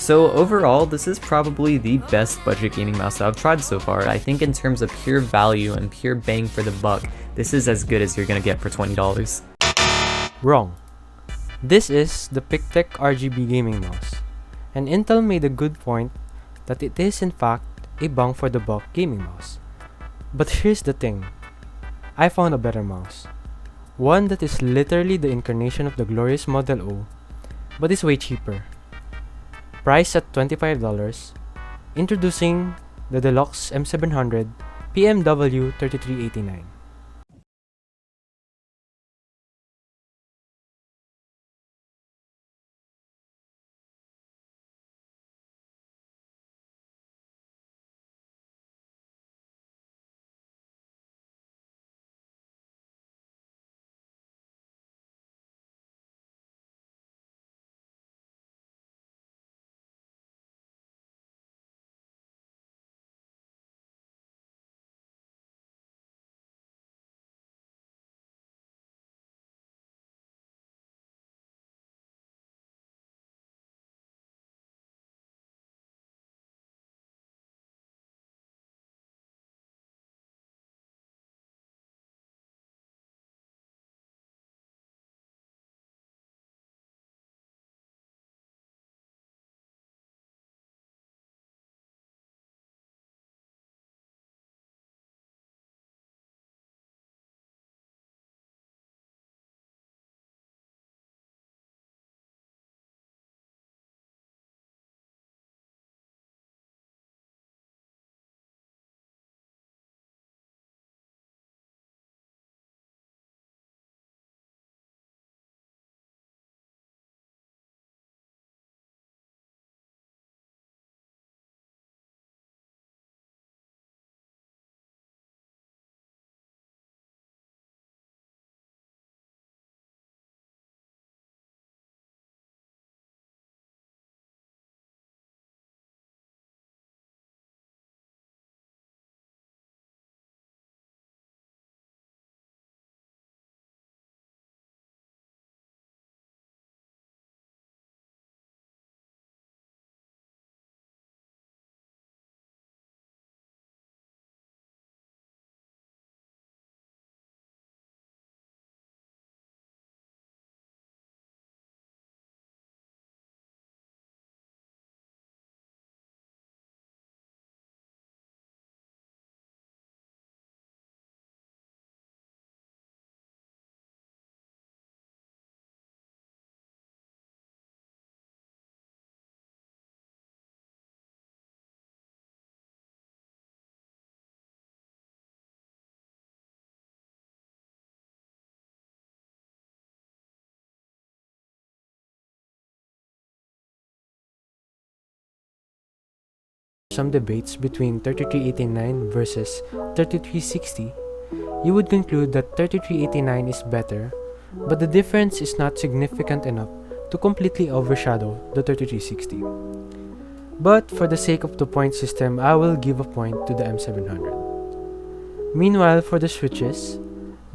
So overall, this is probably the best budget gaming mouse that I've tried so far. I think in terms of pure value and pure bang for the buck, this is as good as you're gonna get for $20. Wrong. This is the PicTech RGB gaming mouse, and Intel made a good point that it is in fact a bang for the buck gaming mouse. But here's the thing, I found a better mouse. One that is literally the incarnation of the glorious Model O, but is way cheaper. Priced at $25, introducing the Delux M700 PMW 3389. Some debates between 3389 versus 3360, you would conclude that 3389 is better, but the difference is not significant enough to completely overshadow the 3360. But for the sake of the point system, I will give a point to the M700. Meanwhile, for the switches,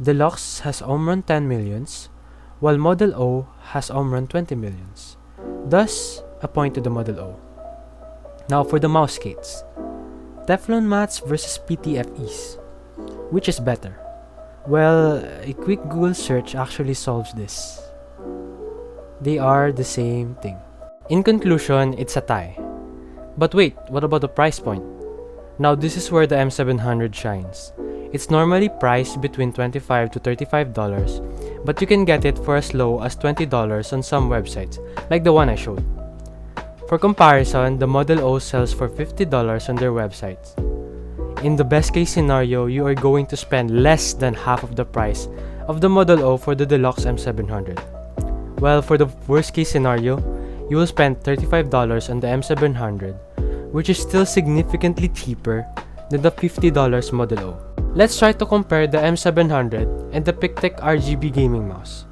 Delux has run 10 millions, while Model O has run 20 millions. Thus, a point to the Model O. Now for the mouse skates. Teflon mats versus PTFEs. Which is better? Well, a quick Google search actually solves this. They are the same thing. In conclusion, it's a tie. But wait, what about the price point? Now this is where the M700 shines. It's normally priced between $25 to $35, but you can get it for as low as $20 on some websites, like the one I showed. For comparison, the Model O sells for $50 on their websites. In the best case scenario, you are going to spend less than half of the price of the Model O for the Delux M700. Well, for the worst case scenario, you will spend $35 on the M700, which is still significantly cheaper than the $50 Model O. Let's try to compare the M700 and the PicTech RGB gaming mouse.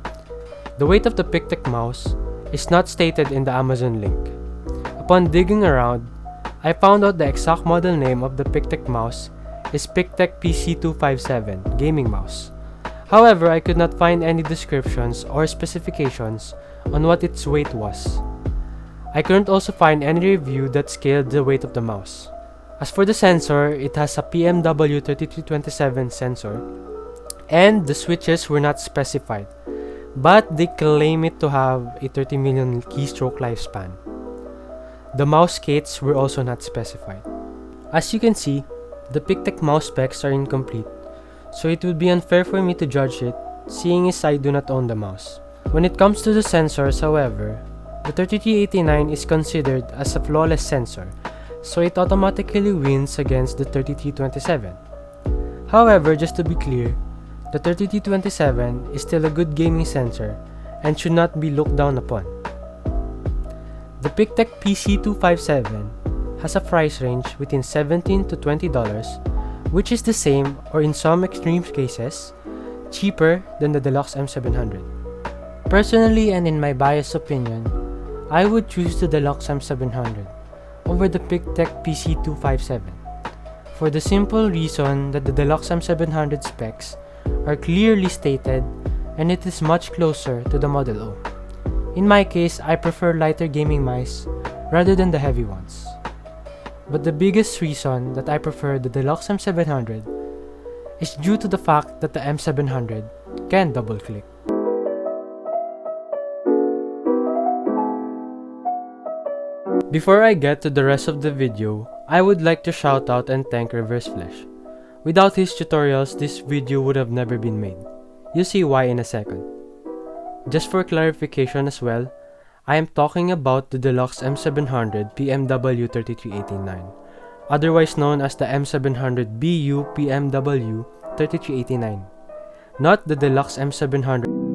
The weight of the PicTech mouse is not stated in the Amazon link. Upon digging around, I found out the exact model name of the PicTech mouse is PicTech PC257 gaming mouse. However, I could not find any descriptions or specifications on what its weight was. I couldn't also find any review that scaled the weight of the mouse. As for the sensor, it has a PMW 3327 sensor, and the switches were not specified, but they claim it to have a 30 million keystroke lifespan. The mouse gates were also not specified. As you can see, the PicTech mouse specs are incomplete, so it would be unfair for me to judge it, seeing as I do not own the mouse. When it comes to the sensors, however, the 3389 is considered as a flawless sensor, so it automatically wins against the 3327. However, just to be clear, the 3327 is still a good gaming sensor and should not be looked down upon. The PicTech PC257 has a price range within $17 to $20, which is the same or in some extreme cases, cheaper than the Delux M700. Personally and in my biased opinion, I would choose the Delux M700 over the PicTech PC257 for the simple reason that the Delux M700 specs are clearly stated and it is much closer to the Model O. In my case, I prefer lighter gaming mice rather than the heavy ones. But the biggest reason that I prefer the Delux M700 is due to the fact that the M700 can double click. Before I get to the rest of the video, I would like to shout out and thank Reverse Flash. Without his tutorials, this video would have never been made. You'll see why in a second. Just for clarification as well, I am talking about the Delux M700 PMW 3389, otherwise known as the M700 BU PMW 3389, not the Delux M700.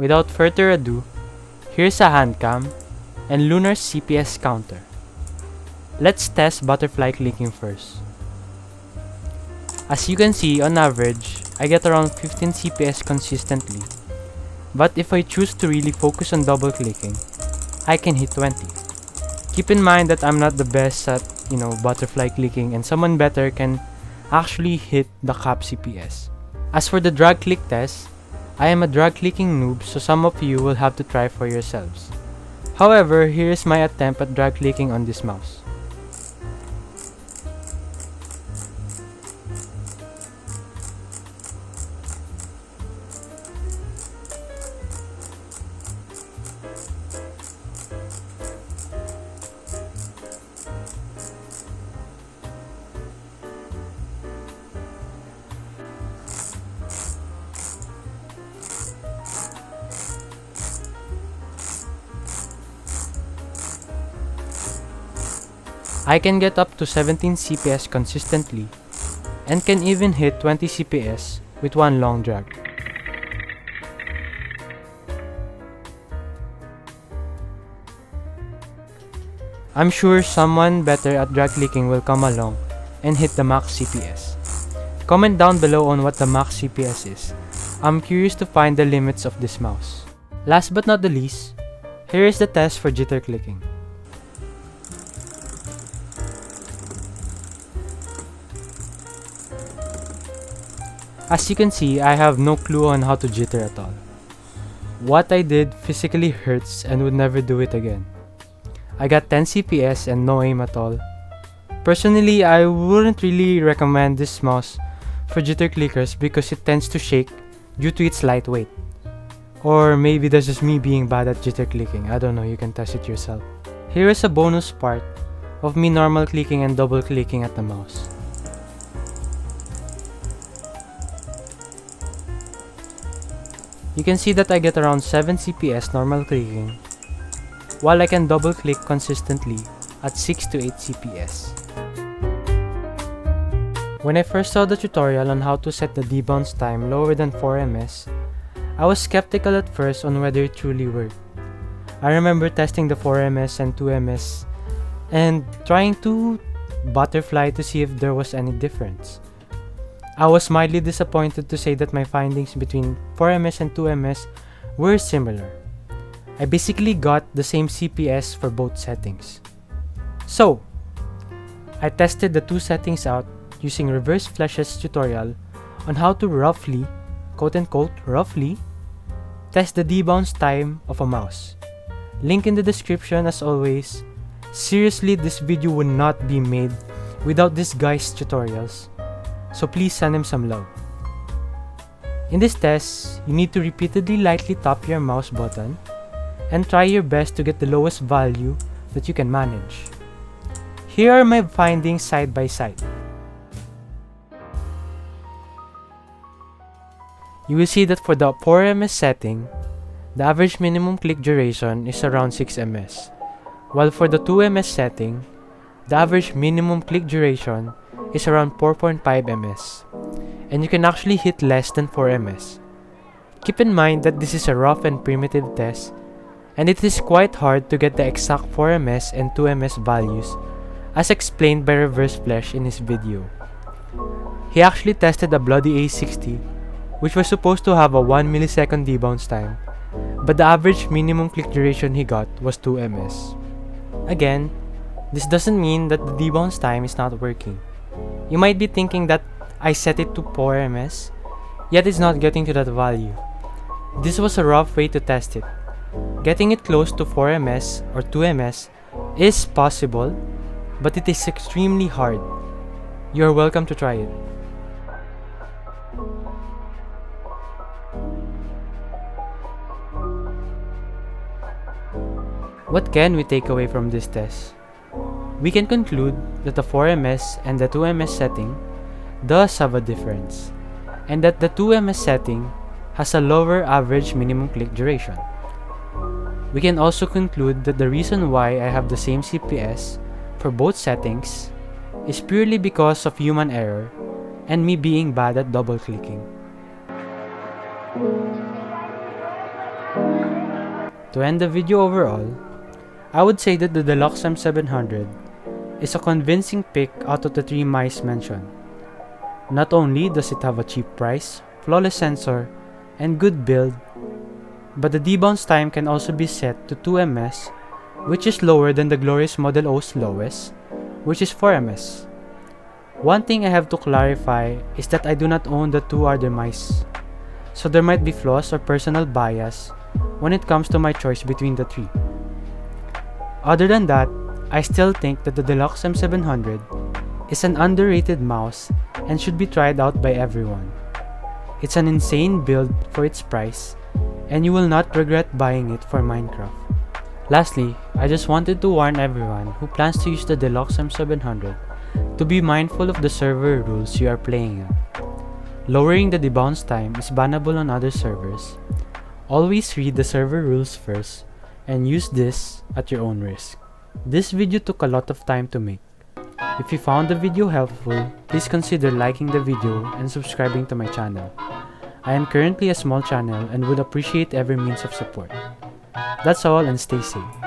Without further ado, here's a hand cam and Lunar's CPS counter. Let's test butterfly clicking first. As you can see, on average, I get around 15 CPS consistently. But if I choose to really focus on double clicking, I can hit 20. Keep in mind that I'm not the best at, butterfly clicking, and someone better can actually hit the cap CPS. As for the drag click test, I am a drag clicking noob, so some of you will have to try for yourselves. However, here is my attempt at drag clicking on this mouse. I can get up to 17 CPS consistently, and can even hit 20 CPS with one long drag. I'm sure someone better at drag clicking will come along and hit the max CPS. Comment down below on what the max CPS is. I'm curious to find the limits of this mouse. Last but not the least, here is the test for jitter clicking. As you can see, I have no clue on how to jitter at all. What I did physically hurts and would never do it again. I got 10 CPS and no aim at all. Personally, I wouldn't really recommend this mouse for jitter clickers because it tends to shake due to its lightweight. Or maybe that's just me being bad at jitter clicking, I don't know, you can test it yourself. Here is a bonus part of me normal clicking and double clicking at the mouse. You can see that I get around 7 CPS normal clicking, while I can double click consistently at 6 to 8 CPS. When I first saw the tutorial on how to set the debounce time lower than 4 ms, I was skeptical at first on whether it truly worked. I remember testing the 4 ms and 2 ms and trying to butterfly to see if there was any difference. I was mildly disappointed to say that my findings between 4 ms and 2 ms were similar. I basically got the same CPS for both settings. So, I tested the two settings out using Reverse Flash's tutorial on how to roughly, quote-unquote roughly, test the debounce time of a mouse. Link in the description as always. Seriously, this video would not be made without this guy's tutorials, so please send him some love. In this test, you need to repeatedly lightly tap your mouse button and try your best to get the lowest value that you can manage. Here are my findings side by side. You will see that for the 4 ms setting, the average minimum click duration is around 6 ms, while for the 2 ms setting, the average minimum click duration is around 4.5 ms, and you can actually hit less than 4 ms. Keep in mind that this is a rough and primitive test, and it is quite hard to get the exact 4 ms and 2 ms values as explained by Reverse Flash in his video. He actually tested a bloody A60, which was supposed to have a 1 millisecond debounce time, but the average minimum click duration he got was 2 ms. Again, this doesn't mean that the debounce time is not working. You might be thinking that I set it to 4 ms, yet it's not getting to that value. This was a rough way to test it. Getting it close to 4 ms or 2 ms is possible, but it is extremely hard. You're welcome to try it. What can we take away from this test? We can conclude that the 4 ms and the 2 ms setting does have a difference, and that the 2 ms setting has a lower average minimum click duration. We can also conclude that the reason why I have the same CPS for both settings is purely because of human error and me being bad at double clicking. To end the video overall, I would say that the Delux M700 is a convincing pick out of the 3 mice mentioned. Not only does it have a cheap price, flawless sensor, and good build, but the debounce time can also be set to 2 ms, which is lower than the glorious Model O's lowest, which is 4 ms. One thing I have to clarify is that I do not own the two other mice, so there might be flaws or personal bias when it comes to my choice between the three. Other than that, I still think that the Delux M700 is an underrated mouse and should be tried out by everyone. It's an insane build for its price, and you will not regret buying it for Minecraft. Lastly, I just wanted to warn everyone who plans to use the Delux M700 to be mindful of the server rules you are playing at. Lowering the debounce time is bannable on other servers. Always read the server rules first and use this at your own risk. This video took a lot of time to make. If you found the video helpful, please consider liking the video and subscribing to my channel. I am currently a small channel and would appreciate every means of support. That's all, and stay safe.